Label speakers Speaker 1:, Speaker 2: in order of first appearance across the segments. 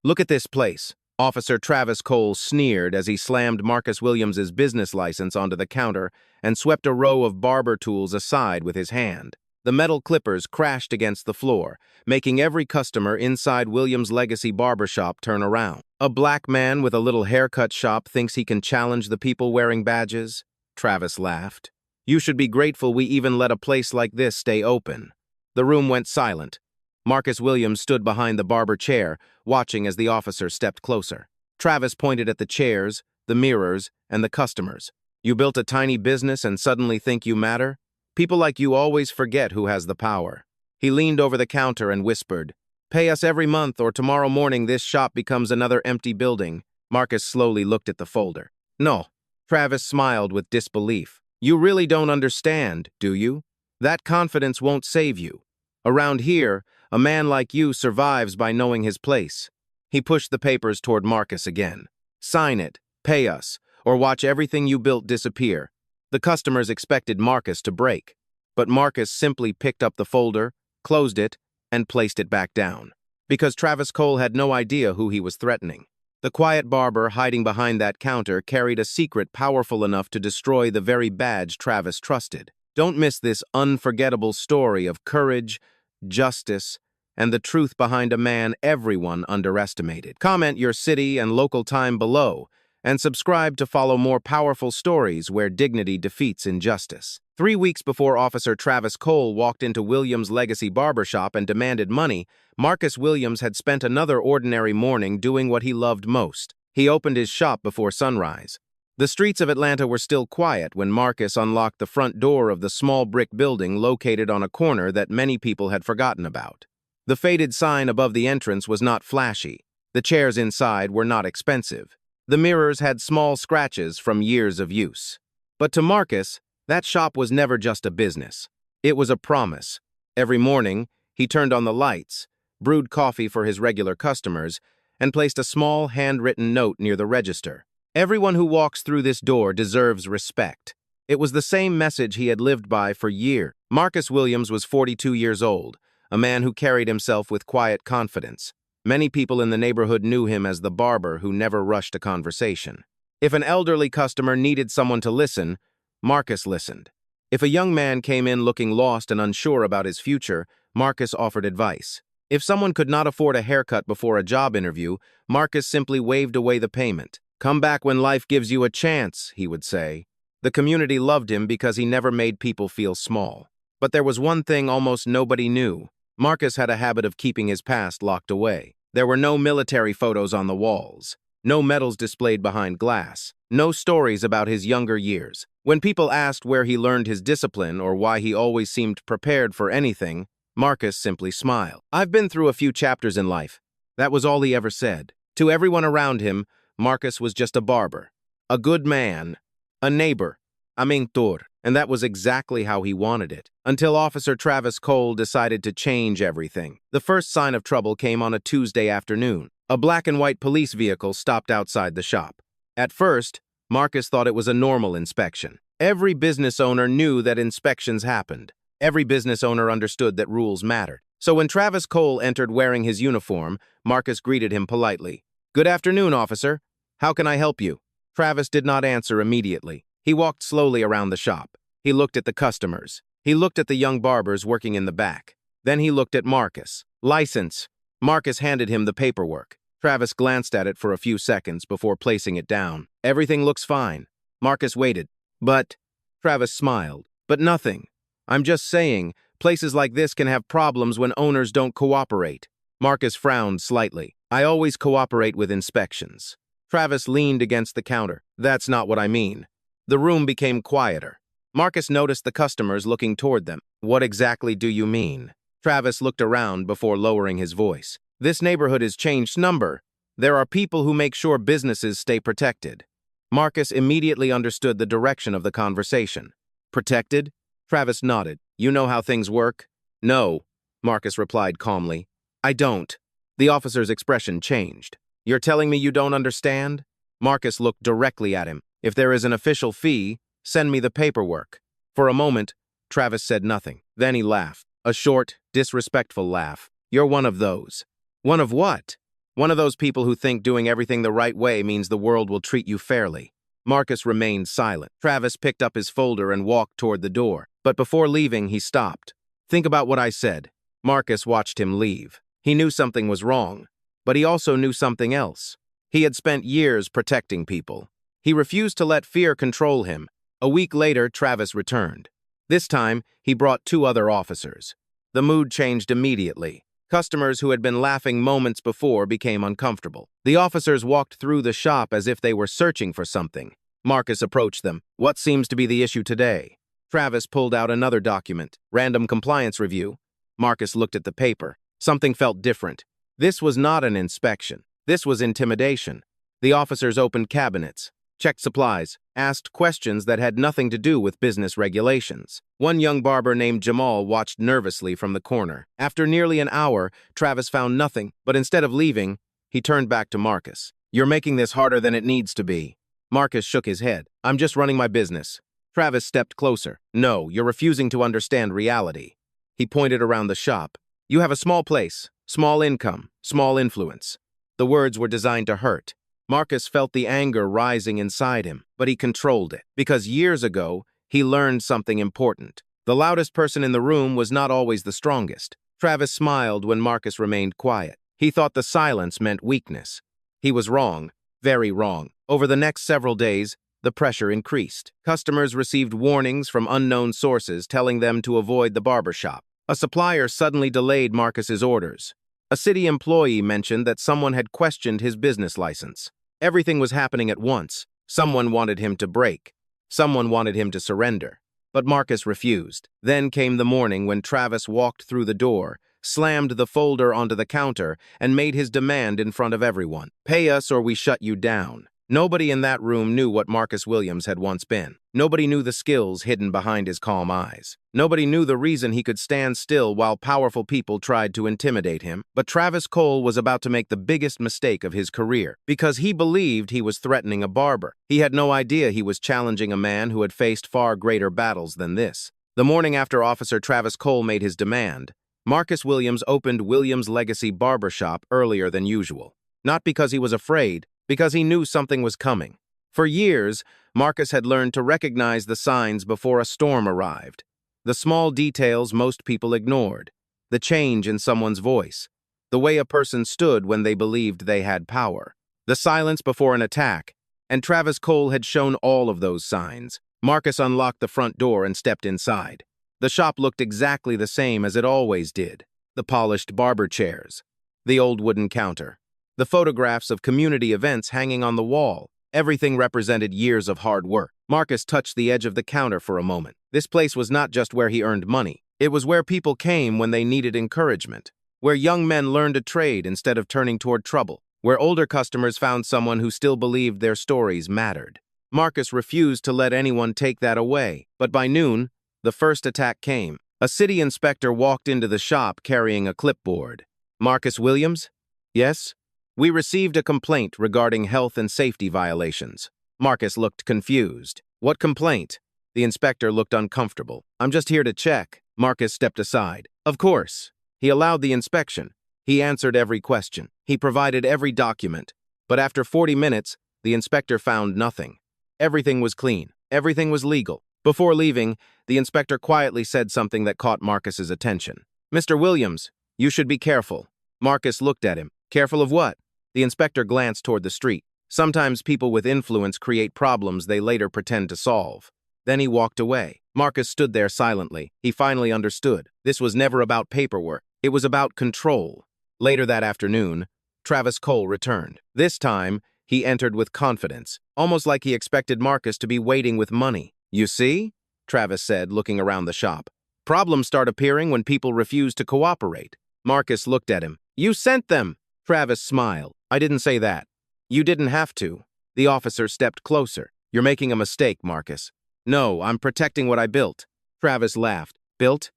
Speaker 1: Look at this place. Officer Travis Cole sneered as he slammed Marcus Williams's business license onto the counter and swept a row of barber tools aside with his hand. The metal clippers crashed against the floor, making every customer inside Williams' legacy barbershop turn around. A black man with a little haircut shop thinks he can challenge the people wearing badges? Travis laughed. You should be grateful we even let a place like this stay open. The room went silent. Marcus Williams stood behind the barber chair, watching as the officer stepped closer. Travis pointed at the chairs, the mirrors, and the customers. You built a tiny business and suddenly think you matter? People like you always forget who has the power. He leaned over the counter and whispered, Pay us every month or tomorrow morning this shop becomes another empty building. Marcus slowly looked at the folder. No. Travis smiled with disbelief. You really don't understand, do you? That confidence won't save you. Around here, a man like you survives by knowing his place. He pushed the papers toward Marcus again. Sign it, pay us, or watch everything you built disappear. The customers expected Marcus to break, but Marcus simply picked up the folder, closed it, and placed it back down. Because Travis Cole had no idea who he was threatening. The quiet barber hiding behind that counter carried a secret powerful enough to destroy the very badge Travis trusted. Don't miss this unforgettable story of courage, justice, and the truth behind a man everyone underestimated. Comment your city and local time below, and subscribe to follow more powerful stories where dignity defeats injustice. 3 weeks before Officer Travis Cole walked into Williams' legacy barbershop and demanded money, Marcus Williams had spent another ordinary morning doing what he loved most. He opened his shop before sunrise. The streets of Atlanta were still quiet when Marcus unlocked the front door of the small brick building located on a corner that many people had forgotten about. The faded sign above the entrance was not flashy. The chairs inside were not expensive. The mirrors had small scratches from years of use. But to Marcus, that shop was never just a business. It was a promise. Every morning, he turned on the lights, brewed coffee for his regular customers, and placed a small handwritten note near the register. Everyone who walks through this door deserves respect. It was the same message he had lived by for years. Marcus Williams was 42 years old, a man who carried himself with quiet confidence. Many people in the neighborhood knew him as the barber who never rushed a conversation. If an elderly customer needed someone to listen, Marcus listened. If a young man came in looking lost and unsure about his future, Marcus offered advice. If someone could not afford a haircut before a job interview, Marcus simply waved away the payment. Come back when life gives you a chance, he would say. The community loved him because he never made people feel small. But there was one thing almost nobody knew. Marcus had a habit of keeping his past locked away. There were no military photos on the walls, no medals displayed behind glass, no stories about his younger years. When people asked where he learned his discipline or why he always seemed prepared for anything, Marcus simply smiled. I've been through a few chapters in life. That was all he ever said. To everyone around him, Marcus was just a barber, a good man, a neighbor, a mentor, and that was exactly how he wanted it. Until Officer Travis Cole decided to change everything. The first sign of trouble came on a Tuesday afternoon. A black and white police vehicle stopped outside the shop. At first, Marcus thought it was a normal inspection. Every business owner knew that inspections happened. Every business owner understood that rules mattered. So when Travis Cole entered wearing his uniform, Marcus greeted him politely. Good afternoon, officer. How can I help you? Travis did not answer immediately. He walked slowly around the shop. He looked at the customers. He looked at the young barbers working in the back. Then he looked at Marcus. License. Marcus handed him the paperwork. Travis glanced at it for a few seconds before placing it down. Everything looks fine. Marcus waited. But, Travis smiled. But nothing. I'm just saying, places like this can have problems when owners don't cooperate. Marcus frowned slightly. I always cooperate with inspections. Travis leaned against the counter. That's not what I mean. The room became quieter. Marcus noticed the customers looking toward them. What exactly do you mean? Travis looked around before lowering his voice. This neighborhood is changed number. There are people who make sure businesses stay protected. Marcus immediately understood the direction of the conversation. Protected? Travis nodded. You know how things work? No, Marcus replied calmly. I don't. The officer's expression changed. You're telling me you don't understand? Marcus looked directly at him. If there is an official fee, send me the paperwork. For a moment, Travis said nothing. Then he laughed. A short, disrespectful laugh. You're one of those. One of what? One of those people who think doing everything the right way means the world will treat you fairly. Marcus remained silent. Travis picked up his folder and walked toward the door. But before leaving, he stopped. Think about what I said. Marcus watched him leave. He knew something was wrong, but he also knew something else. He had spent years protecting people. He refused to let fear control him. A week later, Travis returned. This time, he brought 2 other officers. The mood changed immediately. Customers who had been laughing moments before became uncomfortable. The officers walked through the shop as if they were searching for something. Marcus approached them. What seems to be the issue today? Travis pulled out another document. Random compliance review. Marcus looked at the paper. Something felt different. This was not an inspection. This was intimidation. The officers opened cabinets, checked supplies, asked questions that had nothing to do with business regulations. One young barber named Jamal watched nervously from the corner. After nearly an hour, Travis found nothing, but instead of leaving, he turned back to Marcus. You're making this harder than it needs to be. Marcus shook his head. I'm just running my business. Travis stepped closer. No, you're refusing to understand reality. He pointed around the shop. You have a small place, small income, small influence. The words were designed to hurt. Marcus felt the anger rising inside him, but he controlled it, because years ago, he learned something important. The loudest person in the room was not always the strongest. Travis smiled when Marcus remained quiet. He thought the silence meant weakness. He was wrong, very wrong. Over the next several days, the pressure increased. Customers received warnings from unknown sources telling them to avoid the barbershop. A supplier suddenly delayed Marcus's orders. A city employee mentioned that someone had questioned his business license. Everything was happening at once. Someone wanted him to break. Someone wanted him to surrender. But Marcus refused. Then came the morning when Travis walked through the door, slammed the folder onto the counter, and made his demand in front of everyone. Pay us or we shut you down. Nobody in that room knew what Marcus Williams had once been. Nobody knew the skills hidden behind his calm eyes. Nobody knew the reason he could stand still while powerful people tried to intimidate him. But Travis Cole was about to make the biggest mistake of his career, because he believed he was threatening a barber. He had no idea he was challenging a man who had faced far greater battles than this. The morning after Officer Travis Cole made his demand, Marcus Williams opened Williams' Legacy Barbershop earlier than usual. Not because he was afraid, because he knew something was coming. For years, Marcus had learned to recognize the signs before a storm arrived. The small details most people ignored. The change in someone's voice. The way a person stood when they believed they had power. The silence before an attack. And Travis Cole had shown all of those signs. Marcus unlocked the front door and stepped inside. The shop looked exactly the same as it always did. The polished barber chairs. The old wooden counter. The photographs of community events hanging on the wall. Everything represented years of hard work. Marcus touched the edge of the counter for a moment. This place was not just where he earned money. It was where people came when they needed encouragement. Where young men learned a trade instead of turning toward trouble. Where older customers found someone who still believed their stories mattered. Marcus refused to let anyone take that away. But by noon, the first attack came. A city inspector walked into the shop carrying a clipboard. Marcus Williams? Yes? We received a complaint regarding health and safety violations. Marcus looked confused. What complaint? The inspector looked uncomfortable. I'm just here to check. Marcus stepped aside. Of course. He allowed the inspection. He answered every question. He provided every document. But after 40 minutes, the inspector found nothing. Everything was clean. Everything was legal. Before leaving, the inspector quietly said something that caught Marcus's attention. Mr. Williams, you should be careful. Marcus looked at him. Careful of what? The inspector glanced toward the street. Sometimes people with influence create problems they later pretend to solve. Then he walked away. Marcus stood there silently. He finally understood. This was never about paperwork. It was about control. Later that afternoon, Travis Cole returned. This time, he entered with confidence, almost like he expected Marcus to be waiting with money. You see? Travis said, looking around the shop. Problems start appearing when people refuse to cooperate. Marcus looked at him. You sent them! Travis smiled. I didn't say that. You didn't have to. The officer stepped closer. You're making a mistake, Marcus. No, I'm protecting what I built. Travis laughed. Built?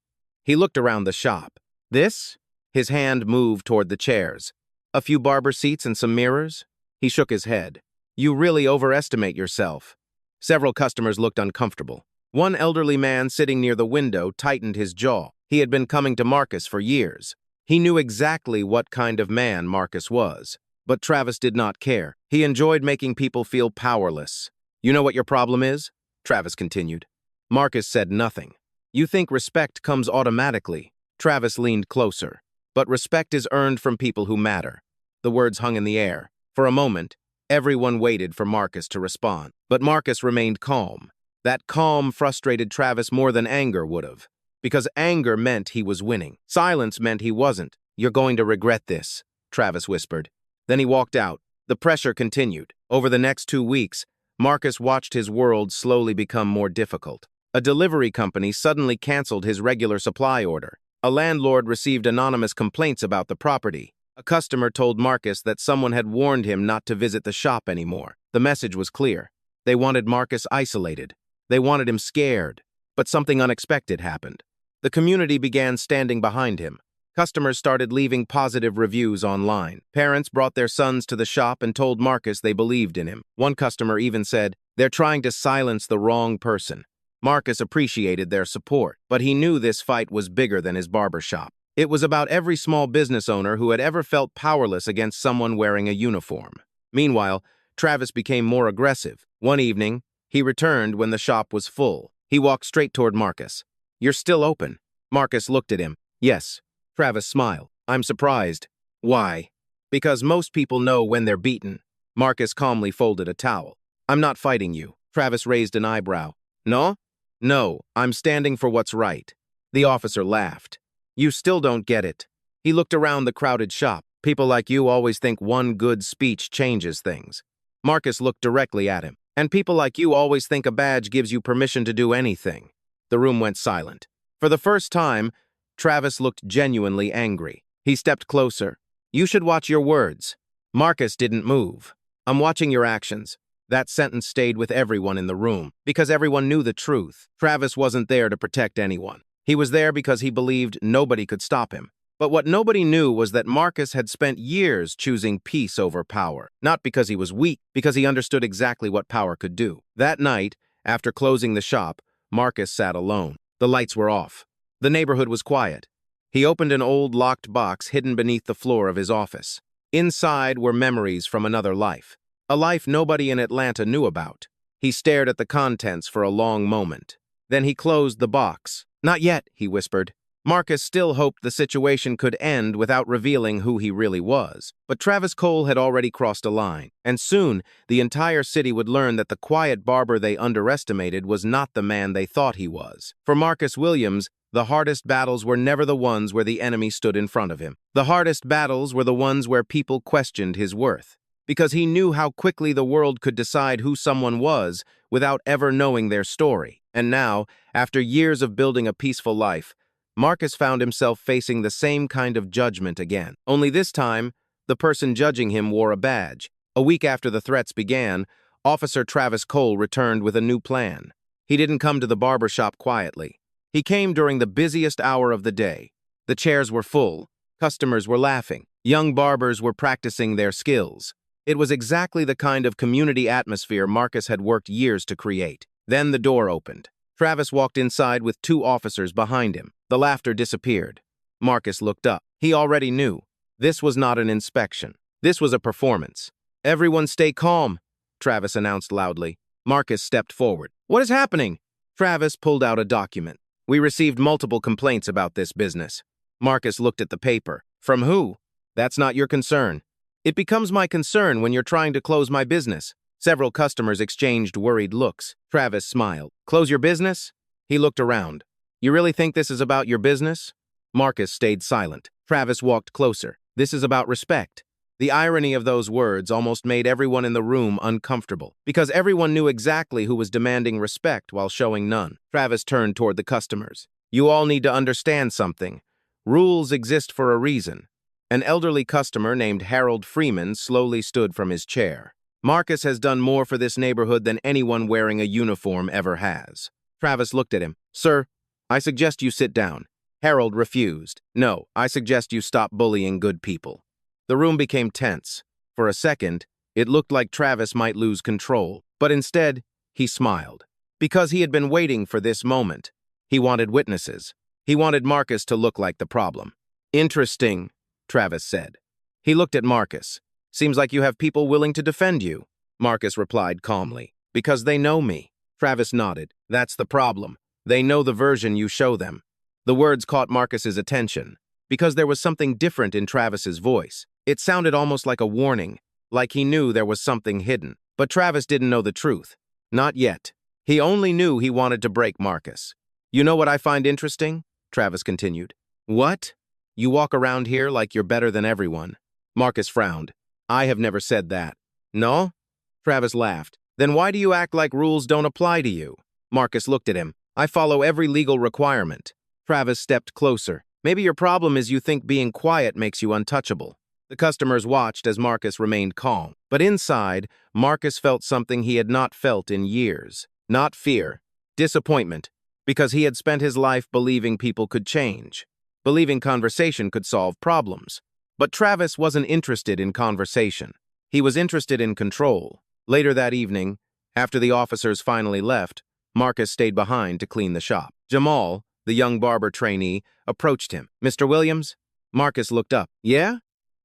Speaker 1: He looked around the shop. This? His hand moved toward the chairs. A few barber seats and some mirrors? He shook his head. You really overestimate yourself. Several customers looked uncomfortable. One elderly man sitting near the window tightened his jaw. He had been coming to Marcus for years. He knew exactly what kind of man Marcus was. But Travis did not care. He enjoyed making people feel powerless. "You know what your problem is?" Travis continued. Marcus said nothing. "You think respect comes automatically." Travis leaned closer. "But respect is earned from people who matter." The words hung in the air. For a moment, everyone waited for Marcus to respond. But Marcus remained calm. That calm frustrated Travis more than anger would have. Because anger meant he was winning. Silence meant he wasn't. "You're going to regret this," Travis whispered. Then he walked out. The pressure continued. Over the next 2 weeks, Marcus watched his world slowly become more difficult. A delivery company suddenly canceled his regular supply order. A landlord received anonymous complaints about the property. A customer told Marcus that someone had warned him not to visit the shop anymore. The message was clear. They wanted Marcus isolated. They wanted him scared. But something unexpected happened. The community began standing behind him. Customers started leaving positive reviews online. Parents brought their sons to the shop and told Marcus they believed in him. One customer even said, "They're trying to silence the wrong person." Marcus appreciated their support, but he knew this fight was bigger than his barbershop. It was about every small business owner who had ever felt powerless against someone wearing a uniform. Meanwhile, Travis became more aggressive. One evening, he returned when the shop was full. He walked straight toward Marcus. "You're still open." Marcus looked at him. "Yes." Travis smiled. "I'm surprised." "Why?" "Because most people know when they're beaten." Marcus calmly folded a towel. "I'm not fighting you." Travis raised an eyebrow. "No?" "No, I'm standing for what's right." The officer laughed. "You still don't get it." He looked around the crowded shop. "People like you always think one good speech changes things." Marcus looked directly at him. "And people like you always think a badge gives you permission to do anything." The room went silent. For the first time, Travis looked genuinely angry. He stepped closer. "You should watch your words." Marcus didn't move. "I'm watching your actions." That sentence stayed with everyone in the room, because everyone knew the truth. Travis wasn't there to protect anyone. He was there because he believed nobody could stop him. But what nobody knew was that Marcus had spent years choosing peace over power. Not because he was weak, because he understood exactly what power could do. That night, after closing the shop, Marcus sat alone. The lights were off. The neighborhood was quiet. He opened an old locked box hidden beneath the floor of his office. Inside were memories from another life, a life nobody in Atlanta knew about. He stared at the contents for a long moment. Then he closed the box. "Not yet," he whispered. Marcus still hoped the situation could end without revealing who he really was. But Travis Cole had already crossed a line, and soon the entire city would learn that the quiet barber they underestimated was not the man they thought he was. For Marcus Williams, the hardest battles were never the ones where the enemy stood in front of him. The hardest battles were the ones where people questioned his worth. Because he knew how quickly the world could decide who someone was without ever knowing their story. And now, after years of building a peaceful life, Marcus found himself facing the same kind of judgment again. Only this time, the person judging him wore a badge. A week after the threats began, Officer Travis Cole returned with a new plan. He didn't come to the barbershop quietly. He came during the busiest hour of the day. The chairs were full. Customers were laughing. Young barbers were practicing their skills. It was exactly the kind of community atmosphere Marcus had worked years to create. Then the door opened. Travis walked inside with 2 officers behind him. The laughter disappeared. Marcus looked up. He already knew. This was not an inspection. This was a performance. "Everyone stay calm," Travis announced loudly. Marcus stepped forward. "What is happening?" Travis pulled out a document. "We received multiple complaints about this business." Marcus looked at the paper. "From who?" "That's not your concern." "It becomes my concern when you're trying to close my business." Several customers exchanged worried looks. Travis smiled. "Close your business?" He looked around. "You really think this is about your business?" Marcus stayed silent. Travis walked closer. "This is about respect." The irony of those words almost made everyone in the room uncomfortable, because everyone knew exactly who was demanding respect while showing none. Travis turned toward the customers. "You all need to understand something. Rules exist for a reason." An elderly customer named Harold Freeman slowly stood from his chair. "Marcus has done more for this neighborhood than anyone wearing a uniform ever has." Travis looked at him. "Sir, I suggest you sit down." Harold refused. "No, I suggest you stop bullying good people." The room became tense. For a second, it looked like Travis might lose control, but instead, he smiled. Because he had been waiting for this moment. He wanted witnesses. He wanted Marcus to look like the problem. "Interesting," Travis said. He looked at Marcus. Seems like you have people willing to defend you, Marcus replied calmly. Because they know me. Travis nodded. That's the problem. They know the version you show them. The words caught Marcus's attention, because there was something different in Travis's voice. It sounded almost like a warning, like he knew there was something hidden. But Travis didn't know the truth. Not yet. He only knew he wanted to break Marcus. You know what I find interesting? Travis continued. What? You walk around here like you're better than everyone. Marcus frowned. I have never said that. No? Travis laughed. Then why do you act like rules don't apply to you? Marcus looked at him. I follow every legal requirement. Travis stepped closer. Maybe your problem is you think being quiet makes you untouchable. The customers watched as Marcus remained calm. But inside, Marcus felt something he had not felt in years. Not fear, disappointment, because he had spent his life believing people could change, believing conversation could solve problems. But Travis wasn't interested in conversation. He was interested in control. Later that evening, after the officers finally left, Marcus stayed behind to clean the shop. Jamal, the young barber trainee, approached him. Mr. Williams? Marcus looked up. Yeah?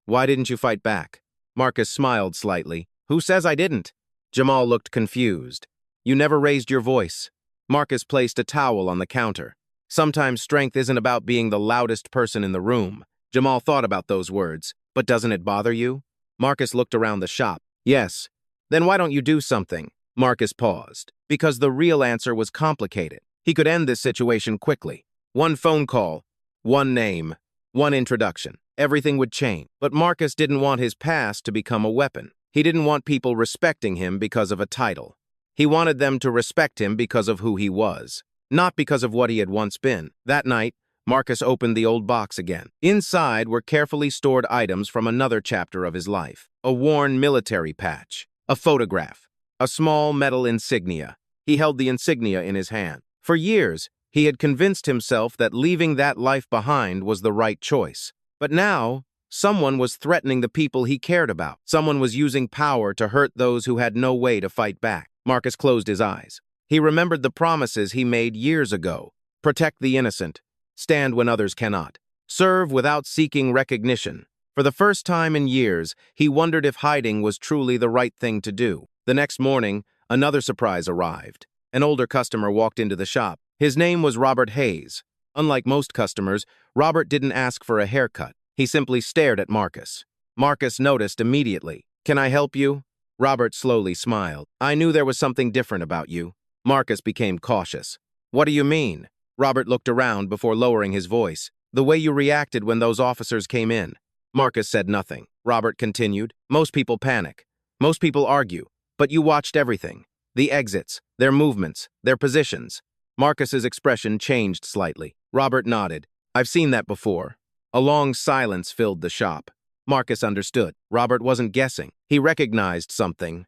Speaker 1: Why didn't you fight back? Marcus smiled slightly. Who says I didn't? Jamal looked confused. You never raised your voice. Marcus placed a towel on the counter. Sometimes strength isn't about being the loudest person in the room. Jamal thought about those words. But doesn't it bother you? Marcus looked around the shop. Yes. Then why don't you do something? Marcus paused. Because the real answer was complicated. He could end this situation quickly. One phone call, one name, one introduction. Everything would change. But Marcus didn't want his past to become a weapon. He didn't want people respecting him because of a title. He wanted them to respect him because of who he was, not because of what he had once been. That night, Marcus opened the old box again. Inside were carefully stored items from another chapter of his life. A worn military patch, a photograph, a small metal insignia. He held the insignia in his hand. For years, he had convinced himself that leaving that life behind was the right choice. But now, someone was threatening the people he cared about. Someone was using power to hurt those who had no way to fight back. Marcus closed his eyes. He remembered the promises he made years ago. Protect the innocent. Stand when others cannot. Serve without seeking recognition. For the first time in years, he wondered if hiding was truly the right thing to do. The next morning, another surprise arrived. An older customer walked into the shop. His name was Robert Hayes. Unlike most customers, Robert didn't ask for a haircut. He simply stared at Marcus. Marcus noticed immediately. Can I help you? Robert slowly smiled. I knew there was something different about you. Marcus became cautious. What do you mean? Robert looked around before lowering his voice. The way you reacted when those officers came in. Marcus said nothing. Robert continued. Most people panic. Most people argue. But you watched everything. The exits, their movements, their positions. Marcus's expression changed slightly. Robert nodded. I've seen that before. A long silence filled the shop. Marcus understood. Robert wasn't guessing. He recognized something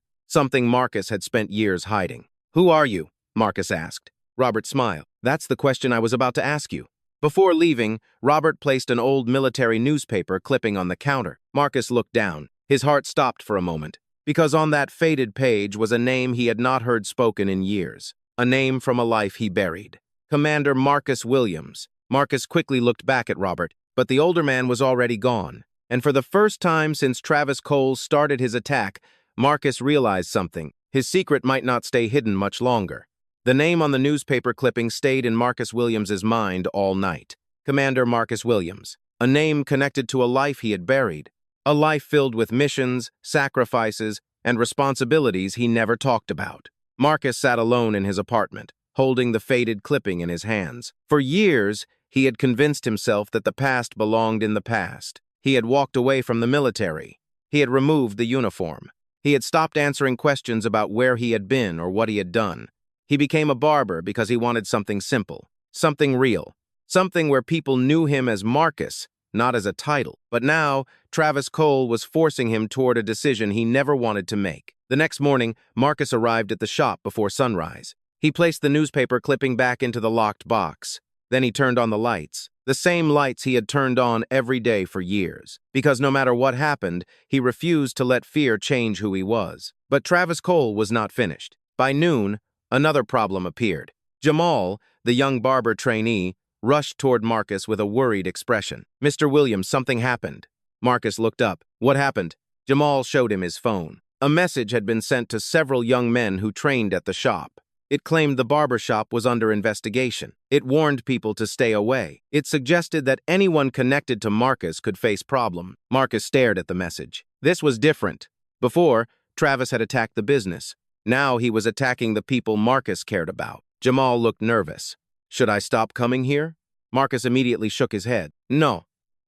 Speaker 1: Marcus had spent years hiding. Who are you? Marcus asked. Robert smiled. That's the question I was about to ask you. Before leaving, Robert placed an old military newspaper clipping on the counter. Marcus looked down. His heart stopped for a moment, because on that faded page was a name he had not heard spoken in years. A name from a life he buried. Commander Marcus Williams. Marcus quickly looked back at Robert, but the older man was already gone. And for the first time since Travis Cole started his attack, Marcus realized something. His secret might not stay hidden much longer. The name on the newspaper clipping stayed in Marcus Williams's mind all night. Commander Marcus Williams. A name connected to a life he had buried. A life filled with missions, sacrifices, and responsibilities he never talked about. Marcus sat alone in his apartment, holding the faded clipping in his hands. For years, he had convinced himself that the past belonged in the past. He had walked away from the military. He had removed the uniform. He had stopped answering questions about where he had been or what he had done. He became a barber because he wanted something simple, something real, something where people knew him as Marcus, not as a title. But now, Travis Cole was forcing him toward a decision he never wanted to make. The next morning, Marcus arrived at the shop before sunrise. He placed the newspaper clipping back into the locked box. Then he turned on the lights, the same lights he had turned on every day for years, because no matter what happened, he refused to let fear change who he was. But Travis Cole was not finished. By noon, another problem appeared. Jamal, the young barber trainee, rushed toward Marcus with a worried expression. Mr. Williams, something happened. Marcus looked up. What happened? Jamal showed him his phone. A message had been sent to several young men who trained at the shop. It claimed the barbershop was under investigation. It warned people to stay away. It suggested that anyone connected to Marcus could face problem. Marcus stared at the message. This was different. Before, Travis had attacked the business. Now he was attacking the people Marcus cared about. Jamal looked nervous. Should I stop coming here? Marcus immediately shook his head. No.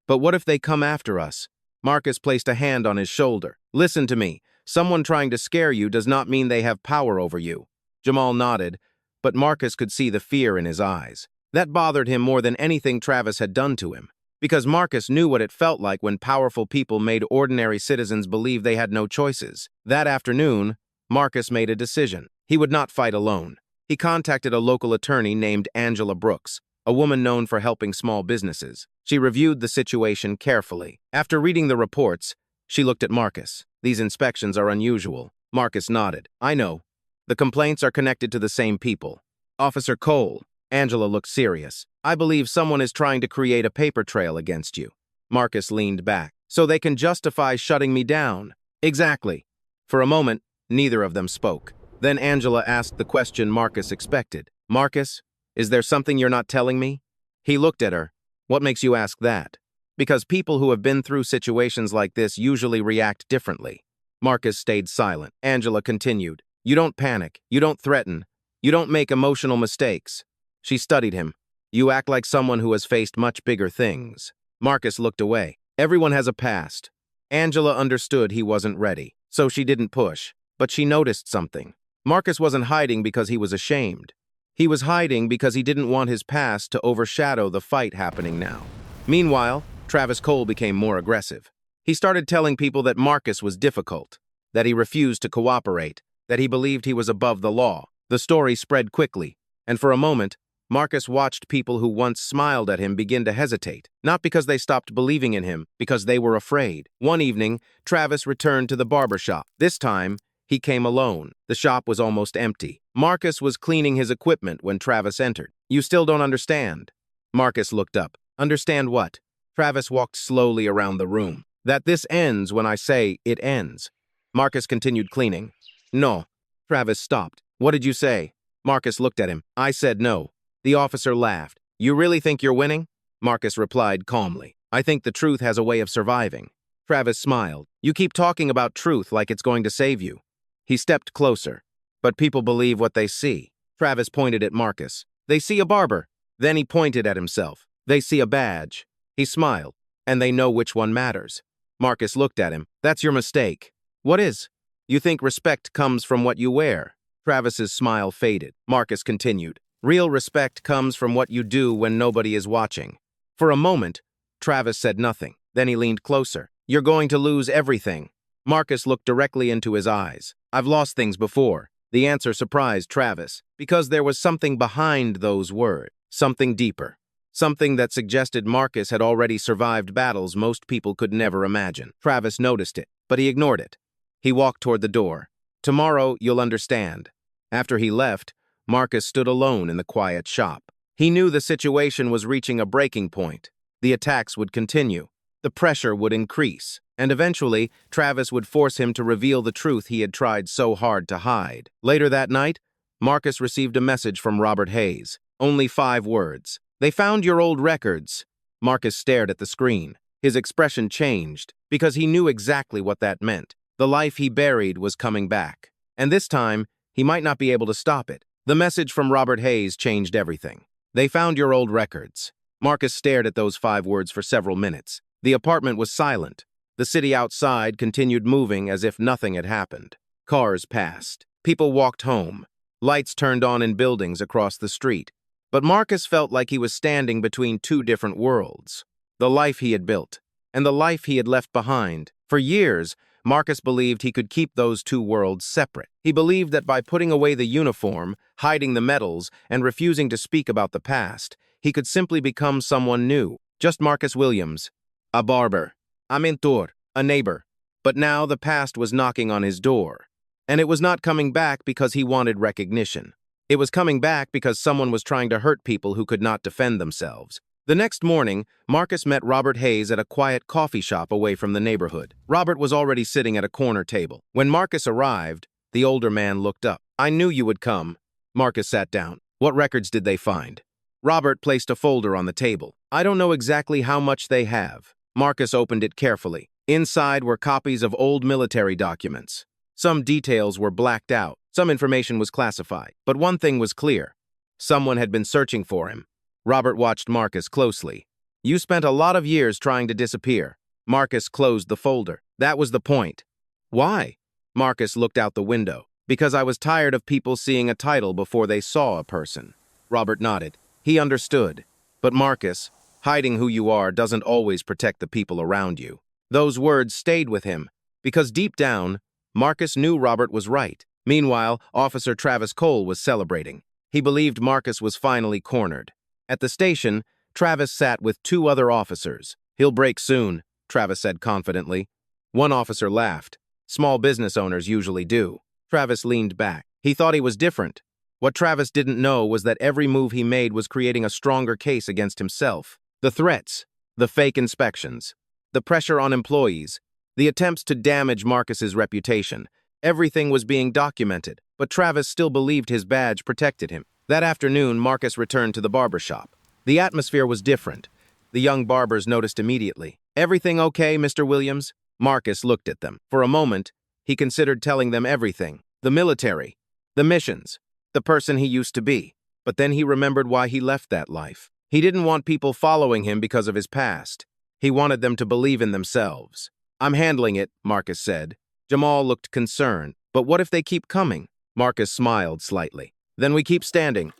Speaker 1: But what if they come after us? Marcus placed a hand on his shoulder. Listen to me. Someone trying to scare you does not mean they have power over you. Jamal nodded, but Marcus could see the fear in his eyes. That bothered him more than anything Travis had done to him, because Marcus knew what it felt like when powerful people made ordinary citizens believe they had no choices. That afternoon, Marcus made a decision. He would not fight alone. He contacted a local attorney named Angela Brooks, a woman known for helping small businesses. She reviewed the situation carefully. After reading the reports, she looked at Marcus. These inspections are unusual. Marcus nodded. I know. The complaints are connected to the same people. Officer Cole. Angela looked serious. I believe someone is trying to create a paper trail against you. Marcus leaned back. So they can justify shutting me down. Exactly. For a moment, neither of them spoke. Then Angela asked the question Marcus expected. Marcus, is there something you're not telling me? He looked at her. What makes you ask that? Because people who have been through situations like this usually react differently. Marcus stayed silent. Angela continued. You don't panic. You don't threaten. You don't make emotional mistakes. She studied him. You act like someone who has faced much bigger things. Marcus looked away. Everyone has a past. Angela understood he wasn't ready, so she didn't push. But she noticed something. Marcus wasn't hiding because he was ashamed. He was hiding because he didn't want his past to overshadow the fight happening now. Meanwhile, Travis Cole became more aggressive. He started telling people that Marcus was difficult, that he refused to cooperate, that he believed he was above the law. The story spread quickly, and for a moment, Marcus watched people who once smiled at him begin to hesitate, not because they stopped believing in him, because they were afraid. One evening, Travis returned to the barbershop. This time, he came alone. The shop was almost empty. Marcus was cleaning his equipment when Travis entered. You still don't understand? Marcus looked up. Understand what? Travis walked slowly around the room. That this ends when I say it ends. Marcus continued cleaning. No. Travis stopped. What did you say? Marcus looked at him. I said no. The officer laughed. You really think you're winning? Marcus replied calmly. I think the truth has a way of surviving. Travis smiled. You keep talking about truth like it's going to save you. He stepped closer. But people believe what they see. Travis pointed at Marcus. They see a barber. Then he pointed at himself. They see a badge. He smiled. And they know which one matters. Marcus looked at him. That's your mistake. What is? You think respect comes from what you wear. Travis's smile faded. Marcus continued. Real respect comes from what you do when nobody is watching. For a moment, Travis said nothing. Then he leaned closer. You're going to lose everything. Marcus looked directly into his eyes. I've lost things before. The answer surprised Travis, because there was something behind those words, something deeper, something that suggested Marcus had already survived battles most people could never imagine. Travis noticed it, but he ignored it. He walked toward the door. Tomorrow, you'll understand. After he left, Marcus stood alone in the quiet shop. He knew the situation was reaching a breaking point. The attacks would continue. The pressure would increase. And eventually, Travis would force him to reveal the truth he had tried so hard to hide. Later that night, Marcus received a message from Robert Hayes. Only 5 words. They found your old records. Marcus stared at the screen. His expression changed, because he knew exactly what that meant. The life he buried was coming back. And this time, he might not be able to stop it. The message from Robert Hayes changed everything. They found your old records. Marcus stared at those 5 words for several minutes. The apartment was silent. The city outside continued moving as if nothing had happened. Cars passed. People walked home. Lights turned on in buildings across the street. But Marcus felt like he was standing between 2 different worlds. The life he had built, and the life he had left behind. For years, Marcus believed he could keep those 2 worlds separate. He believed that by putting away the uniform, hiding the medals, and refusing to speak about the past, he could simply become someone new. Just Marcus Williams. A barber. A mentor. A neighbor. But now the past was knocking on his door. And it was not coming back because he wanted recognition. It was coming back because someone was trying to hurt people who could not defend themselves. The next morning, Marcus met Robert Hayes at a quiet coffee shop away from the neighborhood. Robert was already sitting at a corner table. When Marcus arrived, the older man looked up. "I knew you would come." Marcus sat down. "What records did they find?" Robert placed a folder on the table. "I don't know exactly how much they have." Marcus opened it carefully. Inside were copies of old military documents. Some details were blacked out. Some information was classified. But one thing was clear. Someone had been searching for him. Robert watched Marcus closely. "You spent a lot of years trying to disappear." Marcus closed the folder. "That was the point." "Why?" Marcus looked out the window. "Because I was tired of people seeing a title before they saw a person." Robert nodded. He understood. But Marcus, hiding who you are doesn't always protect the people around you. Those words stayed with him, because deep down, Marcus knew Robert was right. Meanwhile, Officer Travis Cole was celebrating. He believed Marcus was finally cornered. At the station, Travis sat with two other officers. "He'll break soon," Travis said confidently. One officer laughed. "Small business owners usually do." Travis leaned back. He thought he was different. What Travis didn't know was that every move he made was creating a stronger case against himself. The threats, the fake inspections, the pressure on employees, the attempts to damage Marcus's reputation. Everything was being documented, but Travis still believed his badge protected him. That afternoon, Marcus returned to the barbershop. The atmosphere was different. The young barbers noticed immediately. "Everything okay, Mr. Williams?" Marcus looked at them. For a moment, he considered telling them everything. The military, the missions, the person he used to be. But then he remembered why he left that life. He didn't want people following him because of his past. He wanted them to believe in themselves. "I'm handling it," Marcus said. Jamal looked concerned. "But what if they keep coming?" Marcus smiled slightly. "Then we keep standing."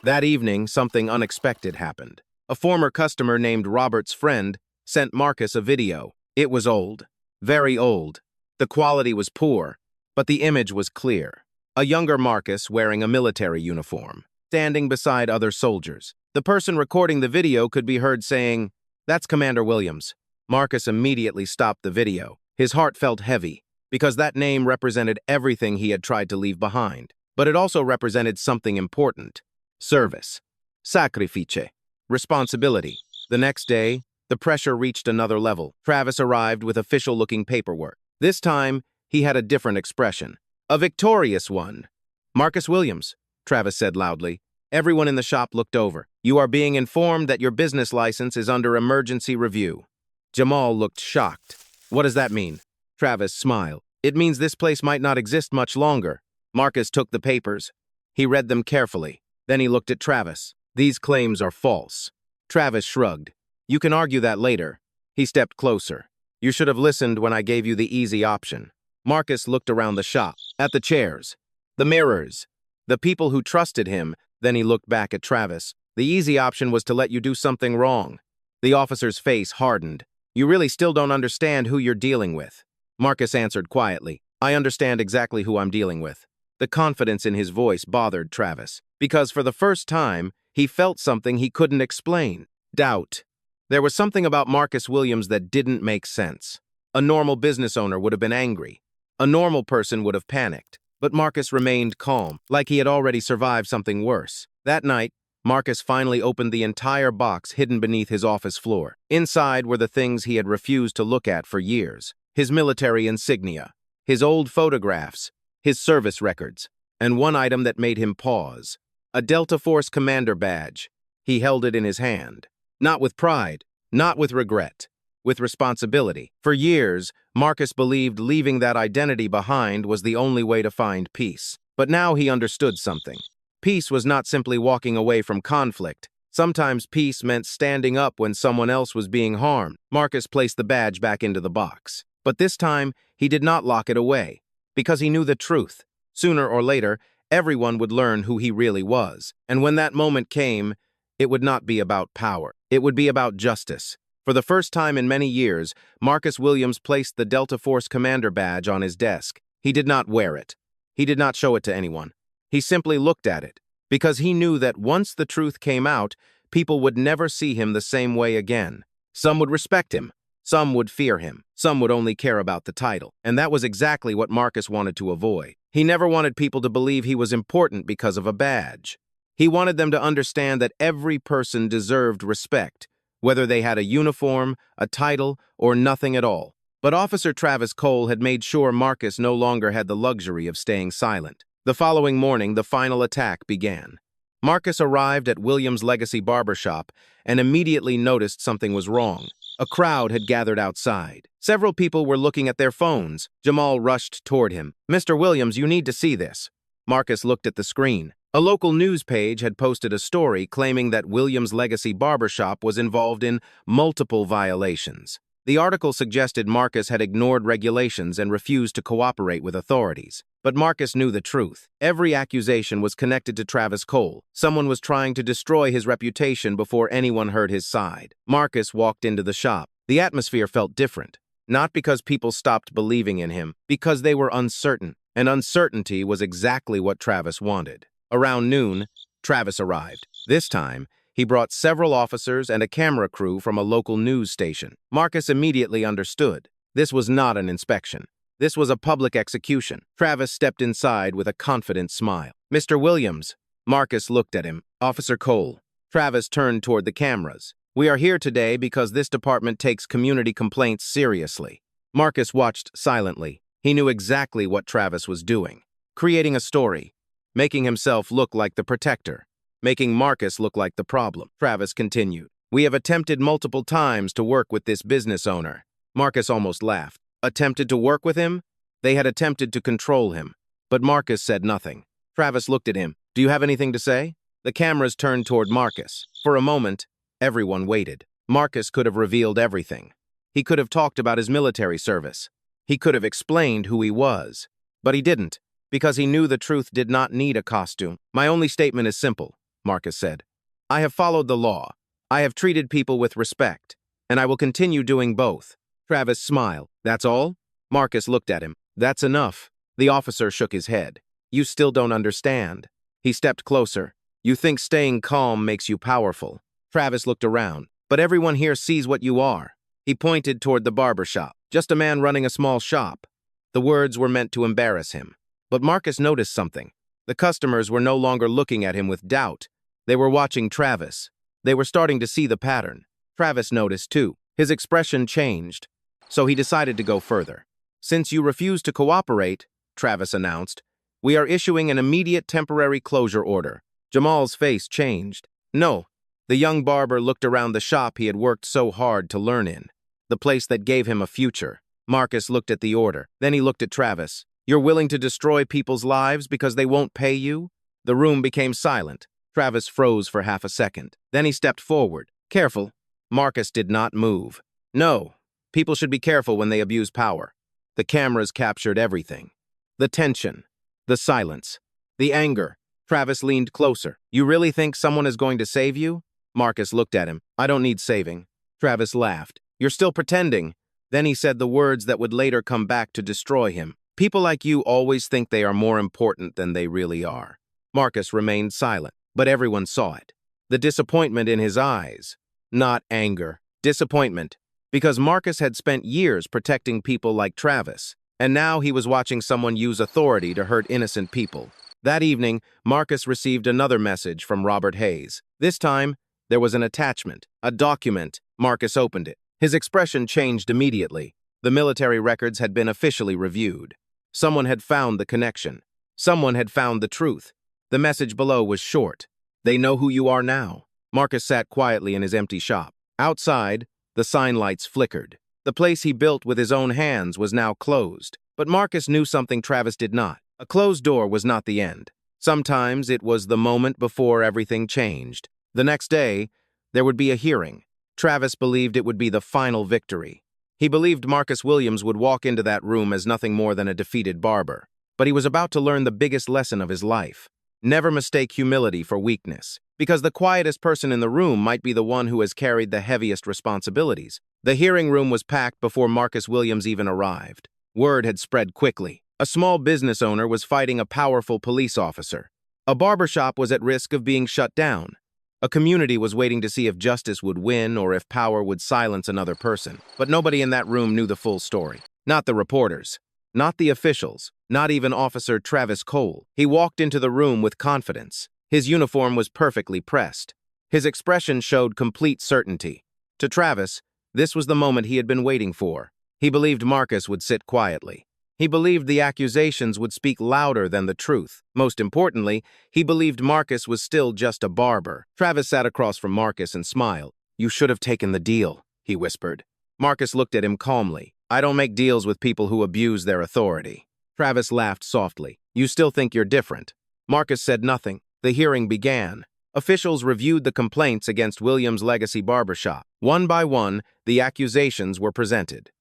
Speaker 1: That evening, something unexpected happened. A former customer named Robert's friend sent Marcus a video. It was old, very old. The quality was poor, but the image was clear. A younger Marcus wearing a military uniform, standing beside other soldiers. The person recording the video could be heard saying, "That's Commander Williams." Marcus immediately stopped the video. His heart felt heavy, because that name represented everything he had tried to leave behind. But it also represented something important. Service. Sacrifice. Responsibility. The next day, the pressure reached another level. Travis arrived with official-looking paperwork. This time, he had a different expression. A victorious one. "Marcus Williams," Travis said loudly. Everyone in the shop looked over. "You are being informed that your business license is under emergency review." Jamal looked shocked. "What does that mean?" Travis smiled. "It means this place might not exist much longer." Marcus took the papers. He read them carefully. Then he looked at Travis. "These claims are false." Travis shrugged. "You can argue that later." He stepped closer. "You should have listened when I gave you the easy option." Marcus looked around the shop, at the chairs, the mirrors, the people who trusted him. Then he looked back at Travis. "The easy option was to let you do something wrong." The officer's face hardened. "You really still don't understand who you're dealing with." Marcus answered quietly. "I understand exactly who I'm dealing with." The confidence in his voice bothered Travis, because for the first time, he felt something he couldn't explain. Doubt. There was something about Marcus Williams that didn't make sense. A normal business owner would have been angry. A normal person would have panicked. But Marcus remained calm, like he had already survived something worse. That night, Marcus finally opened the entire box hidden beneath his office floor. Inside were the things he had refused to look at for years. His military insignia, his old photographs, his service records, and one item that made him pause. A Delta Force commander badge. He held it in his hand. Not with pride, not with regret, with responsibility. For years, Marcus believed leaving that identity behind was the only way to find peace. But now he understood something. Peace was not simply walking away from conflict. Sometimes peace meant standing up when someone else was being harmed. Marcus placed the badge back into the box. But this time, he did not lock it away, because he knew the truth. Sooner or later, everyone would learn who he really was. And when that moment came, it would not be about power. It would be about justice. For the first time in many years, Marcus Williams placed the Delta Force Commander badge on his desk. He did not wear it. He did not show it to anyone. He simply looked at it, because he knew that once the truth came out, people would never see him the same way again. Some would respect him. Some would fear him. Some would only care about the title. And that was exactly what Marcus wanted to avoid. He never wanted people to believe he was important because of a badge. He wanted them to understand that every person deserved respect, whether they had a uniform, a title, or nothing at all. But Officer Travis Cole had made sure Marcus no longer had the luxury of staying silent. The following morning, the final attack began. Marcus arrived at Williams' Legacy Barbershop and immediately noticed something was wrong. A crowd had gathered outside. Several people were looking at their phones. Jamal rushed toward him. "Mr. Williams, you need to see this." Marcus looked at the screen. A local news page had posted a story claiming that Williams' Legacy Barbershop was involved in multiple violations. The article suggested Marcus had ignored regulations and refused to cooperate with authorities. But Marcus knew the truth. Every accusation was connected to Travis Cole. Someone was trying to destroy his reputation before anyone heard his side. Marcus walked into the shop. The atmosphere felt different. Not because people stopped believing in him, because they were uncertain. And uncertainty was exactly what Travis wanted. Around noon, Travis arrived. This time, he brought several officers and a camera crew from a local news station. Marcus immediately understood. This was not an inspection. This was a public execution. Travis stepped inside with a confident smile. "Mr. Williams." Marcus looked at him. "Officer Cole." Travis turned toward the cameras. "We are here today because this department takes community complaints seriously." Marcus watched silently. He knew exactly what Travis was doing. Creating a story. Making himself look like the protector. Making Marcus look like the problem. Travis continued. "We have attempted multiple times to work with this business owner." Marcus almost laughed. Attempted to work with him? They had attempted to control him. But Marcus said nothing. Travis looked at him. "Do you have anything to say?" The cameras turned toward Marcus. For a moment, everyone waited. Marcus could have revealed everything. He could have talked about his military service. He could have explained who he was. But he didn't, because he knew the truth did not need a costume. "My only statement is simple," Marcus said. "I have followed the law. I have treated people with respect, and I will continue doing both." Travis smiled. "That's all?" Marcus looked at him. "That's enough." The officer shook his head. "You still don't understand." He stepped closer. "You think staying calm makes you powerful." Travis looked around. "But everyone here sees what you are." He pointed toward the barbershop. "Just a man running a small shop." The words were meant to embarrass him. But Marcus noticed something. The customers were no longer looking at him with doubt. They were watching Travis. They were starting to see the pattern. Travis noticed too. His expression changed. So he decided to go further. "Since you refuse to cooperate," Travis announced, "we are issuing an immediate temporary closure order." Jamal's face changed. "No." The young barber looked around the shop he had worked so hard to learn in. The place that gave him a future. Marcus looked at the order. Then he looked at Travis. "You're willing to destroy people's lives because they won't pay you?" The room became silent. Travis froze for half a second. Then he stepped forward. "Careful." Marcus did not move. "No. People should be careful when they abuse power." The cameras captured everything. The tension. The silence. The anger. Travis leaned closer. "You really think someone is going to save you?" Marcus looked at him. "I don't need saving." Travis laughed. "You're still pretending." Then he said the words that would later come back to destroy him. "People like you always think they are more important than they really are." Marcus remained silent, but everyone saw it. The disappointment in his eyes. Not anger. Disappointment. Because Marcus had spent years protecting people like Travis, and now he was watching someone use authority to hurt innocent people. That evening, Marcus received another message from Robert Hayes. This time, there was an attachment, a document. Marcus opened it. His expression changed immediately. The military records had been officially reviewed. Someone had found the connection. Someone had found the truth. The message below was short. "They know who you are now." Marcus sat quietly in his empty shop. Outside, the sign lights flickered. The place he built with his own hands was now closed. But Marcus knew something Travis did not. A closed door was not the end. Sometimes it was the moment before everything changed. The next day, there would be a hearing. Travis believed it would be the final victory. He believed Marcus Williams would walk into that room as nothing more than a defeated barber. But he was about to learn the biggest lesson of his life. Never mistake humility for weakness, because the quietest person in the room might be the one who has carried the heaviest responsibilities. The hearing room was packed before Marcus Williams even arrived. Word had spread quickly. A small business owner was fighting a powerful police officer. A barbershop was at risk of being shut down. A community was waiting to see if justice would win or if power would silence another person. But nobody in that room knew the full story. Not the reporters. Not the officials. Not even Officer Travis Cole. He walked into the room with confidence. His uniform was perfectly pressed. His expression showed complete certainty. To Travis, this was the moment he had been waiting for. He believed Marcus would sit quietly. He believed the accusations would speak louder than the truth. Most importantly, he believed Marcus was still just a barber. Travis sat across from Marcus and smiled. "You should have taken the deal," he whispered. Marcus looked at him calmly. "I don't make deals with people who abuse their authority." Travis laughed softly. "You still think you're different." Marcus said nothing. The hearing began. Officials reviewed the complaints against Williams' Legacy Barbershop. One by one, the accusations were presented.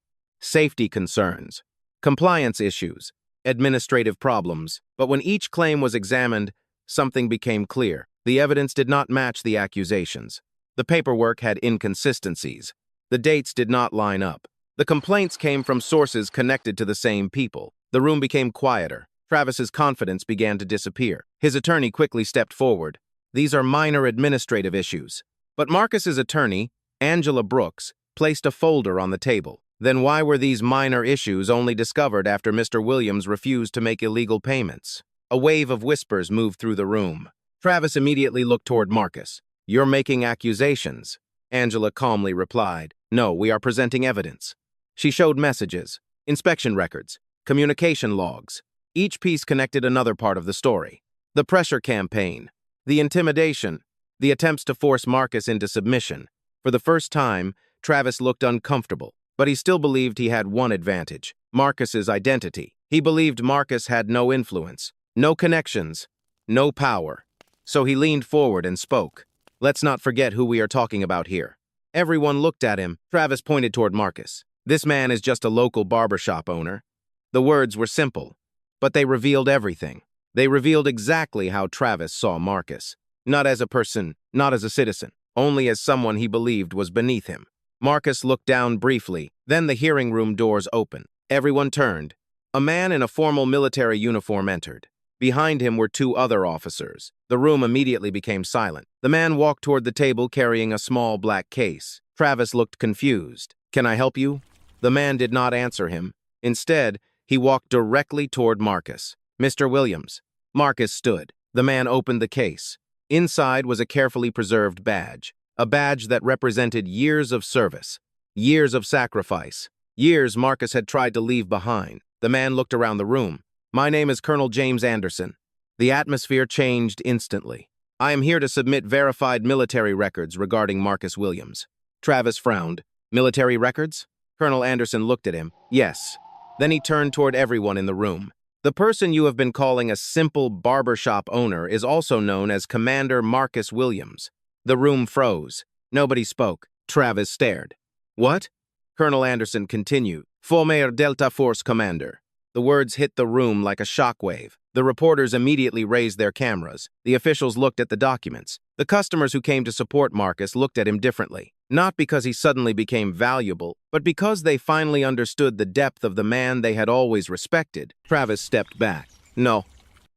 Speaker 1: Safety concerns, compliance issues, administrative problems. But when each claim was examined, something became clear. The evidence did not match the accusations. The paperwork had inconsistencies. The dates did not line up. The complaints came from sources connected to the same people. The room became quieter. Travis's confidence began to disappear. His attorney quickly stepped forward. "These are minor administrative issues." But Marcus's attorney, Angela Brooks, placed a folder on the table. Then why were these minor issues only discovered after Mr. Williams refused to make illegal payments? A wave of whispers moved through the room. Travis immediately looked toward Marcus. "You're making accusations." Angela calmly replied, "No, we are presenting evidence." She showed messages, inspection records, communication logs. Each piece connected another part of the story. The pressure campaign, the intimidation, the attempts to force Marcus into submission. For the first time, Travis looked uncomfortable, but he still believed he had one advantage: Marcus's identity. He believed Marcus had no influence, no connections, no power. So he leaned forward and spoke. "Let's not forget who we are talking about here." Everyone looked at him. Travis pointed toward Marcus. "This man is just a local barbershop owner." The words were simple, but they revealed everything. They revealed exactly how Travis saw Marcus. Not as a person, not as a citizen, only as someone he believed was beneath him. Marcus looked down briefly, then the hearing room doors opened. Everyone turned. A man in a formal military uniform entered. Behind him were two other officers. The room immediately became silent. The man walked toward the table carrying a small black case. Travis looked confused. "Can I help you?" The man did not answer him. Instead, he walked directly toward Marcus. "Mr. Williams." Marcus stood. The man opened the case. Inside was a carefully preserved badge, a badge that represented years of service, years of sacrifice, years Marcus had tried to leave behind. The man looked around the room. "My name is Colonel James Anderson." The atmosphere changed instantly. "I am here to submit verified military records regarding Marcus Williams." Travis frowned. "Military records?" Colonel Anderson looked at him. "Yes." Then he turned toward everyone in the room. "The person you have been calling a simple barbershop owner is also known as Commander Marcus Williams." The room froze. Nobody spoke. Travis stared. "What?" Colonel Anderson continued. "Former Delta Force Commander." The words hit the room like a shockwave. The reporters immediately raised their cameras. The officials looked at the documents. The customers who came to support Marcus looked at him differently. Not because he suddenly became valuable, but because they finally understood the depth of the man they had always respected. Travis stepped back. "No."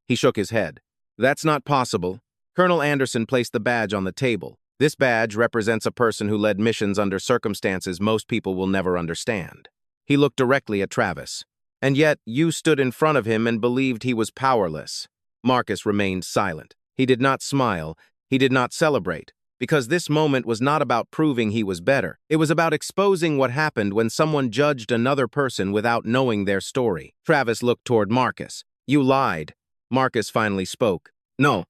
Speaker 1: He shook his head. "That's not possible." Colonel Anderson placed the badge on the table. "This badge represents a person who led missions under circumstances most people will never understand." He looked directly at Travis. "And yet, you stood in front of him and believed he was powerless." Marcus remained silent. He did not smile. He did not celebrate. Because this moment was not about proving he was better. It was about exposing what happened when someone judged another person without knowing their story. Travis looked toward Marcus. "You lied." Marcus finally spoke. "No."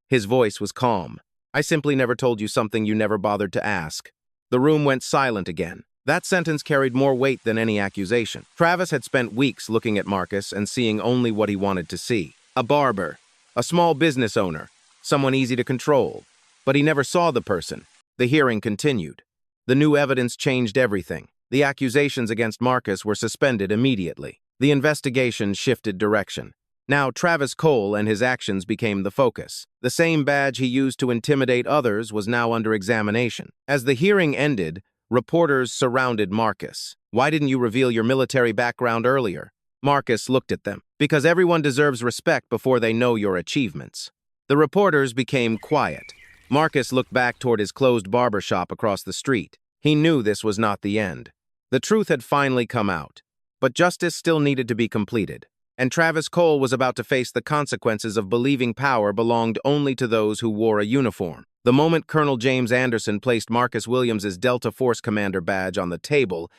Speaker 1: His voice was calm. "I simply never told you something you never bothered to ask." The room went silent again. That sentence carried more weight than any accusation. Travis had spent weeks looking at Marcus and seeing only what he wanted to see. A barber, a small business owner, someone easy to control. But he never saw the person. The hearing continued. The new evidence changed everything. The accusations against Marcus were suspended immediately. The investigation shifted direction. Now Travis Cole and his actions became the focus. The same badge he used to intimidate others was now under examination. As the hearing ended, reporters surrounded Marcus. "Why didn't you reveal your military background earlier?" Marcus looked at them. "Because everyone deserves respect before they know your achievements." The reporters became quiet. Marcus looked back toward his closed barbershop across the street. He knew this was not the end. The truth had finally come out, but justice still needed to be completed. And Travis Cole was about to face the consequences of believing power belonged only to those who wore a uniform. The moment Colonel James Anderson placed Marcus Williams's Delta Force Commander badge on the table,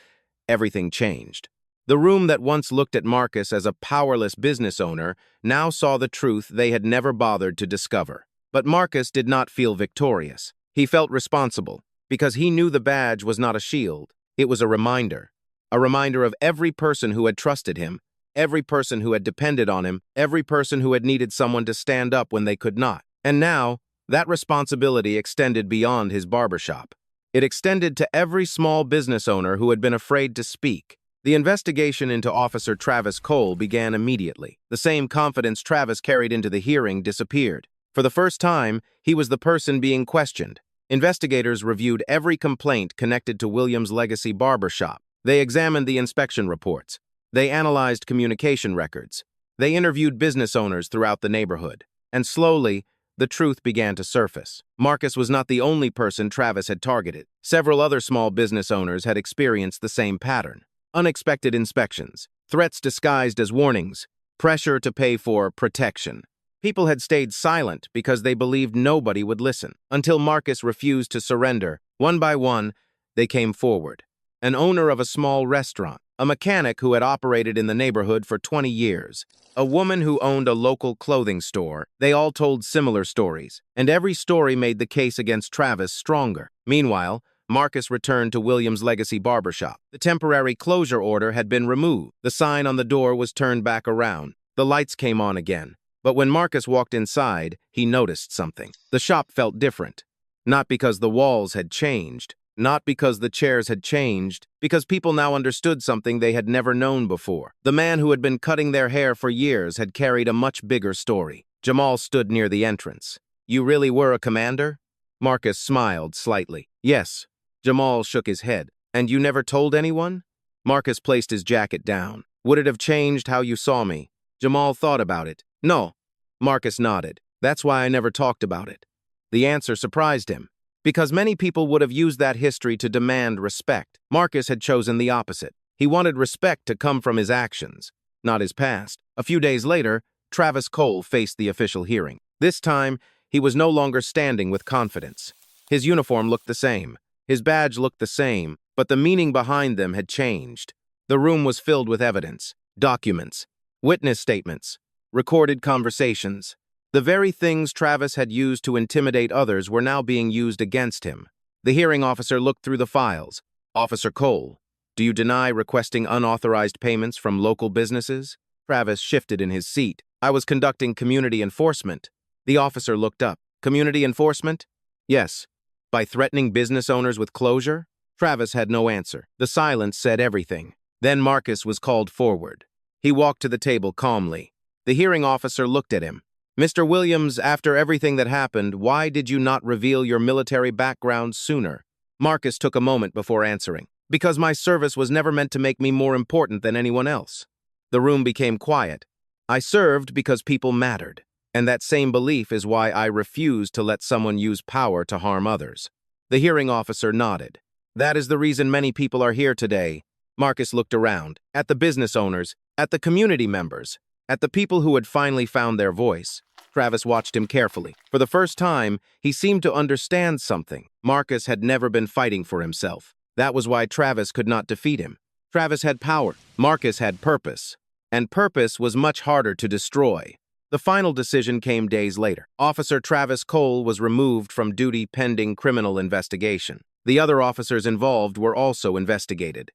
Speaker 1: everything changed. The room that once looked at Marcus as a powerless business owner now saw the truth they had never bothered to discover. But Marcus did not feel victorious. He felt responsible, because he knew the badge was not a shield. It was a reminder of every person who had trusted him, every person who had depended on him, every person who had needed someone to stand up when they could not. And now, that responsibility extended beyond his barbershop. It extended to every small business owner who had been afraid to speak. The investigation into Officer Travis Cole began immediately. The same confidence Travis carried into the hearing disappeared. For the first time, he was the person being questioned. Investigators reviewed every complaint connected to Williams' legacy barbershop. They examined the inspection reports. They analyzed communication records. They interviewed business owners throughout the neighborhood. And slowly, the truth began to surface. Marcus was not the only person Travis had targeted. Several other small business owners had experienced the same pattern. Unexpected inspections, threats disguised as warnings, pressure to pay for protection. People had stayed silent because they believed nobody would listen. Until Marcus refused to surrender, one by one, they came forward. An owner of a small restaurant, a mechanic who had operated in the neighborhood for 20 years, a woman who owned a local clothing store. They all told similar stories, and every story made the case against Travis stronger. Meanwhile, Marcus returned to Williams' legacy barbershop. The temporary closure order had been removed. The sign on the door was turned back around. The lights came on again. But when Marcus walked inside, he noticed something. The shop felt different. Not because the walls had changed, not because the chairs had changed, because people now understood something they had never known before. The man who had been cutting their hair for years had carried a much bigger story. Jamal stood near the entrance. "You really were a commander?" Marcus smiled slightly. "Yes." Jamal shook his head. "And you never told anyone?" Marcus placed his jacket down. "Would it have changed how you saw me?" Jamal thought about it. "No." Marcus nodded. "That's why I never talked about it." The answer surprised him, because many people would have used that history to demand respect. Marcus had chosen the opposite. He wanted respect to come from his actions, not his past. A few days later, Travis Cole faced the official hearing. This time, he was no longer standing with confidence. His uniform looked the same. His badge looked the same, but the meaning behind them had changed. The room was filled with evidence, documents, witness statements, recorded conversations. The very things Travis had used to intimidate others were now being used against him. The hearing officer looked through the files. "Officer Cole, do you deny requesting unauthorized payments from local businesses?" Travis shifted in his seat. "I was conducting community enforcement." The officer looked up. "Community enforcement?" "Yes." "By threatening business owners with closure?" Travis had no answer. The silence said everything. Then Marcus was called forward. He walked to the table calmly. The hearing officer looked at him. "Mr. Williams, after everything that happened, why did you not reveal your military background sooner?" Marcus took a moment before answering. "Because my service was never meant to make me more important than anyone else." The room became quiet. "I served because people mattered. And that same belief is why I refuse to let someone use power to harm others." The hearing officer nodded. "That is the reason many people are here today." Marcus looked around, at the business owners, at the community members, at the people who had finally found their voice. Travis watched him carefully. For the first time, he seemed to understand something. Marcus had never been fighting for himself. That was why Travis could not defeat him. Travis had power. Marcus had purpose. And purpose was much harder to destroy. The final decision came days later. Officer Travis Cole was removed from duty pending criminal investigation. The other officers involved were also investigated.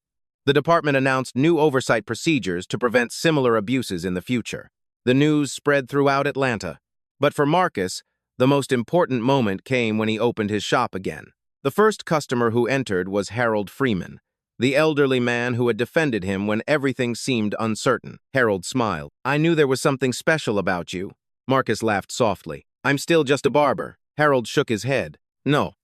Speaker 1: The department announced new oversight procedures to prevent similar abuses in the future. The news spread throughout Atlanta. But for Marcus, the most important moment came when he opened his shop again. The first customer who entered was Harold Freeman, the elderly man who had defended him when everything seemed uncertain. Harold smiled. "I knew there was something special about you." Marcus laughed softly. "I'm still just a barber." Harold shook his head. "No."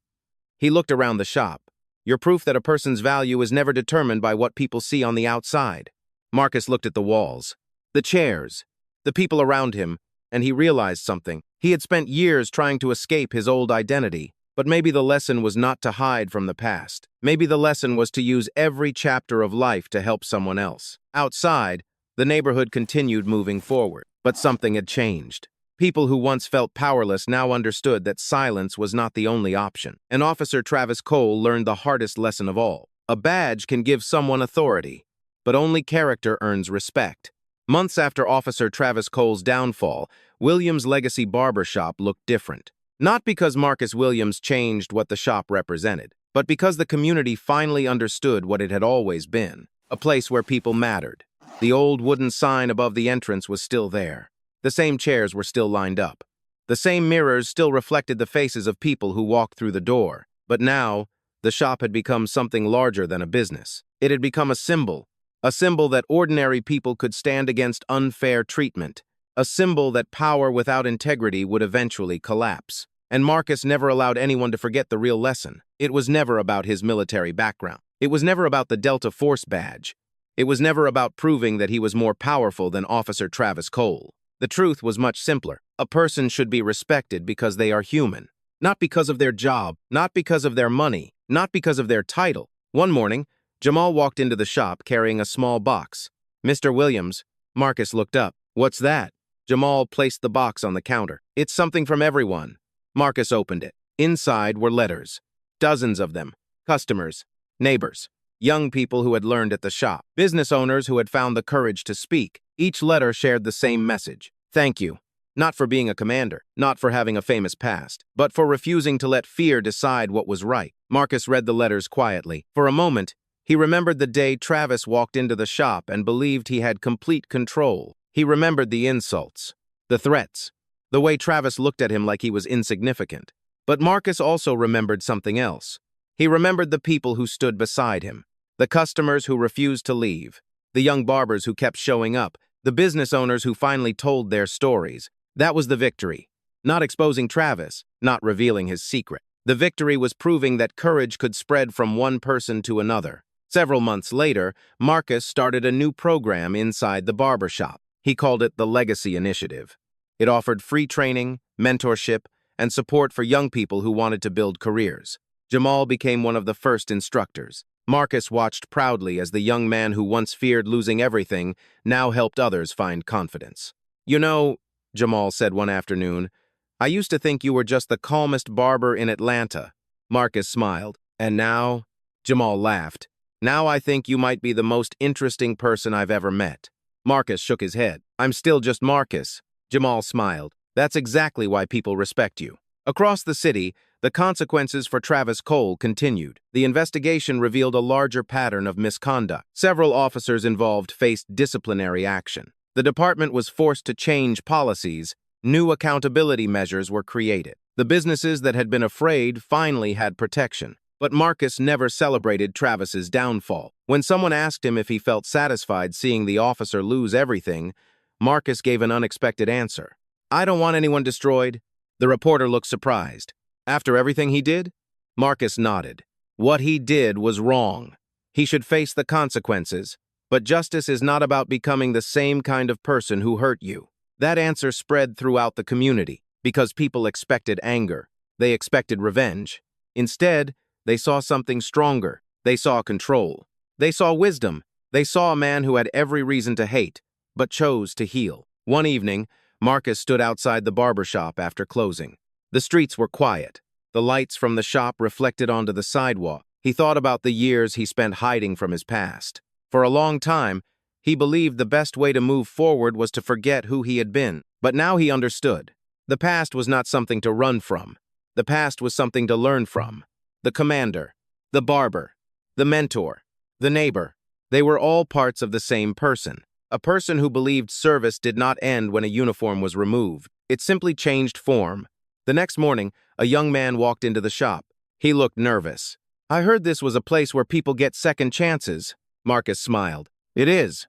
Speaker 1: He looked around the shop. "You're proof that a person's value is never determined by what people see on the outside." Marcus looked at the walls, the chairs, the people around him, and he realized something. He had spent years trying to escape his old identity. But maybe the lesson was not to hide from the past. Maybe the lesson was to use every chapter of life to help someone else. Outside, the neighborhood continued moving forward. But something had changed. People who once felt powerless now understood that silence was not the only option. And Officer Travis Cole learned the hardest lesson of all. A badge can give someone authority, but only character earns respect. Months after Officer Travis Cole's downfall, Williams' legacy barbershop looked different. Not because Marcus Williams changed what the shop represented, but because the community finally understood what it had always been, a place where people mattered. The old wooden sign above the entrance was still there. The same chairs were still lined up. The same mirrors still reflected the faces of people who walked through the door. But now, the shop had become something larger than a business. It had become a symbol that ordinary people could stand against unfair treatment, a symbol that power without integrity would eventually collapse. And Marcus never allowed anyone to forget the real lesson. It was never about his military background. It was never about the Delta Force badge. It was never about proving that he was more powerful than Officer Travis Cole. The truth was much simpler. A person should be respected because they are human. Not because of their job, not because of their money, not because of their title. One morning, Jamal walked into the shop carrying a small box. "Mr. Williams," Marcus looked up. "What's that?" Jamal placed the box on the counter. "It's something from everyone." Marcus opened it. Inside were letters. Dozens of them. Customers, neighbors, young people who had learned at the shop, business owners who had found the courage to speak. Each letter shared the same message. Thank you. Not for being a commander, not for having a famous past, but for refusing to let fear decide what was right. Marcus read the letters quietly. For a moment, he remembered the day Travis walked into the shop and believed he had complete control. He remembered the insults, the threats, the way Travis looked at him like he was insignificant. But Marcus also remembered something else. He remembered the people who stood beside him, the customers who refused to leave, the young barbers who kept showing up, the business owners who finally told their stories. That was the victory. Not exposing Travis, not revealing his secret. The victory was proving that courage could spread from one person to another. Several months later, Marcus started a new program inside the barbershop. He called it the Legacy Initiative. It offered free training, mentorship, and support for young people who wanted to build careers. Jamal became one of the first instructors. Marcus watched proudly as the young man who once feared losing everything now helped others find confidence. "You know," Jamal said one afternoon, "I used to think you were just the calmest barber in Atlanta." Marcus smiled. "And now?" Jamal laughed. "Now I think you might be the most interesting person I've ever met." Marcus shook his head. "I'm still just Marcus." Jamal smiled. "That's exactly why people respect you." Across the city, the consequences for Travis Cole continued. The investigation revealed a larger pattern of misconduct. Several officers involved faced disciplinary action. The department was forced to change policies. New accountability measures were created. The businesses that had been afraid finally had protection. But Marcus never celebrated Travis's downfall. When someone asked him if he felt satisfied seeing the officer lose everything, Marcus gave an unexpected answer. "I don't want anyone destroyed." The reporter looked surprised. "After everything he did?" Marcus nodded. "What he did was wrong. He should face the consequences. But justice is not about becoming the same kind of person who hurt you." That answer spread throughout the community because people expected anger. They expected revenge. Instead, they saw something stronger. They saw control. They saw wisdom. They saw a man who had every reason to hate, but chose to heal. One evening, Marcus stood outside the barbershop after closing. The streets were quiet. The lights from the shop reflected onto the sidewalk. He thought about the years he spent hiding from his past. For a long time, he believed the best way to move forward was to forget who he had been. But now he understood. The past was not something to run from. The past was something to learn from. The commander, the barber, the mentor, the neighbor. They were all parts of the same person. A person who believed service did not end when a uniform was removed. It simply changed form. The next morning, a young man walked into the shop. He looked nervous. "I heard this was a place where people get second chances." Marcus smiled. "It is."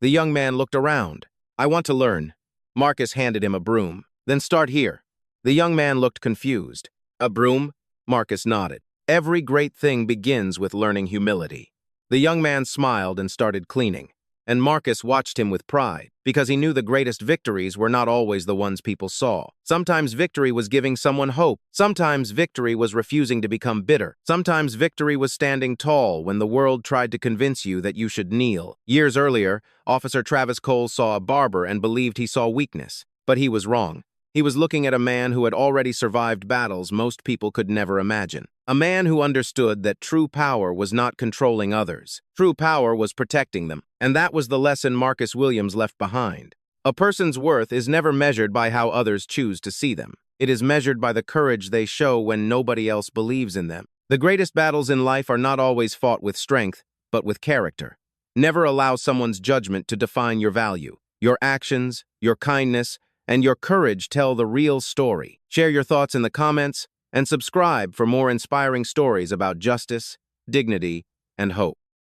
Speaker 1: The young man looked around. "I want to learn." Marcus handed him a broom. "Then start here." The young man looked confused. "A broom?" Marcus nodded. "Every great thing begins with learning humility." The young man smiled and started cleaning. And Marcus watched him with pride, because he knew the greatest victories were not always the ones people saw. Sometimes victory was giving someone hope. Sometimes victory was refusing to become bitter. Sometimes victory was standing tall when the world tried to convince you that you should kneel. Years earlier, Officer Travis Cole saw a barber and believed he saw weakness. But he was wrong. He was looking at a man who had already survived battles most people could never imagine. A man who understood that true power was not controlling others. True power was protecting them. And that was the lesson Marcus Williams left behind. A person's worth is never measured by how others choose to see them. It is measured by the courage they show when nobody else believes in them. The greatest battles in life are not always fought with strength, but with character. Never allow someone's judgment to define your value. Your actions, your kindness, and your courage tell the real story. Share your thoughts in the comments and subscribe for more inspiring stories about justice, dignity, and hope.